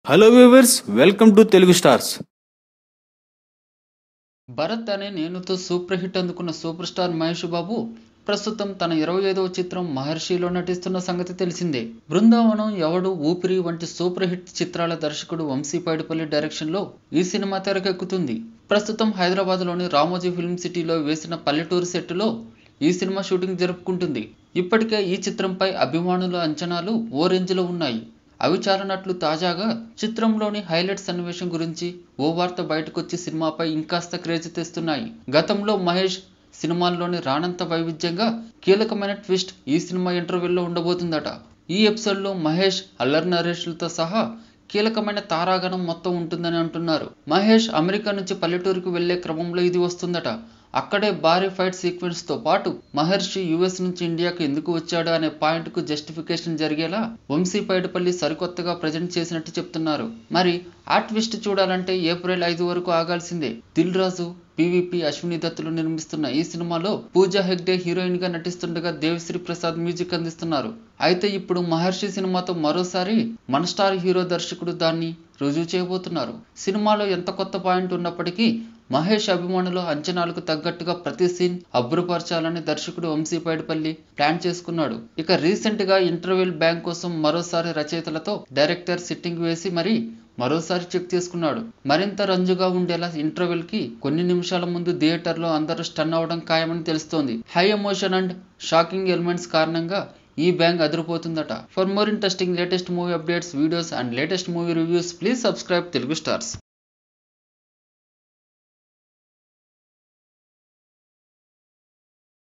Hello viewers, welcome to Telugu stars. Bharat అనే నేనుతో super hit అందుకున్న super star Mahesh Babu ప్రస్తుతం తన 25వ చిత్రం మహర్షిలో నటిస్తున్న సంగతి తెలిసిందే. బృందావనం, ఎవడు, ఊపిరి వంటి సూపర్ హిట్ చిత్రాల దర్శకుడు వంశీ పైడిపల్లి డైరెక్షన్లో ఈ సినిమా తెరకెక్కుతుంది. ప్రస్తుతం హైదరాబాద్లోని రామోజీ ఫిల్మ్ సిటీలో వేసిన పల్లెటూరు సెట్టులో ఈ సినిమా షూటింగ్ జరుపుకుంటుంది. ఇప్పటికే ఈ చిత్రంపై అభిమానుల అంచనాలు ఓ రేంజ్లో ఉన్నాయి. అవి చాలనట్లు తాజాగా చిత్రంలోని హైలైట్ సన్నివేశం గురించి ఓ వార్త బయటకొచ్చి సినిమాపై ఇంకాస్త క్రేజ్ తెస్తున్నాయి. గతంలో మహేష్ సినిమాల్లోని రానంత వైవిధ్యంగా కీలకమైన ట్విస్ట్ ఈ సినిమా ఇంటర్వ్యూలో ఉండబోతుందట. ఈ ఎపిసోడ్లో మహేష్, అల్లరి నరేష్లతో సహా కీలకమైన తారాగణం మొత్తం ఉంటుందని అంటున్నారు. మహేష్ అమెరికా నుంచి పల్లెటూరుకు వెళ్లే క్రమంలో ఇది వస్తుందట. అక్కడే భారీ ఫైట్ సీక్వెన్స్ తో పాటు మహర్షి యుఎస్ నుంచి ఇండియాకు ఎందుకు వచ్చాడు అనే పాయింట్ కు జస్టిఫికేషన్ జరిగేలా వంశీ పైడిపల్లి సరికొత్తగా ప్రజెంట్ చేసినట్టు చెప్తున్నారు. మరి ఆ ట్విస్ట్ చూడాలంటే ఏప్రిల్ 5 వరకు ఆగాల్సిందే. దిల్ రాజు, పీవీపీ, అశ్విని దత్తులు నిర్మిస్తున్న ఈ సినిమాలో పూజా హెగ్డే హీరోయిన్ గా నటిస్తుండగా దేవిశ్రీ ప్రసాద్ మ్యూజిక్ అందిస్తున్నారు. అయితే ఇప్పుడు మహర్షి సినిమాతో మరోసారి మన స్టార్ హీరో దర్శకుడు దాన్ని రుజువు చేయబోతున్నారు. సినిమాలో ఎంత కొత్త పాయింట్ ఉన్నప్పటికీ మహేష్ అభిమానుల అంచనాలకు తగ్గట్టుగా ప్రతి సీన్ అబ్బురపరచాలని దర్శకుడు వంశీ పైడిపల్లి ప్లాన్ చేసుకున్నాడు. ఇక రీసెంట్ గా ఇంటర్వెల్ బ్యాంక్ కోసం మరోసారి రచయితలతో డైరెక్టర్ సిట్టింగ్ వేసి మరోసారి చెక్ చేసుకున్నాడు. మరింత రంజుగా ఉండేలా ఇంటర్వెల్ కి కొన్ని నిమిషాల ముందు థియేటర్ లో అందరూ స్టన్ అవడం ఖాయమని తెలుస్తోంది. High emotion and shocking elements కారణంగా ఈ బ్యాంక్ అదిరిపోతుందట. For more interesting latest movie updates, videos and latest movie reviews, please subscribe Telugu stars.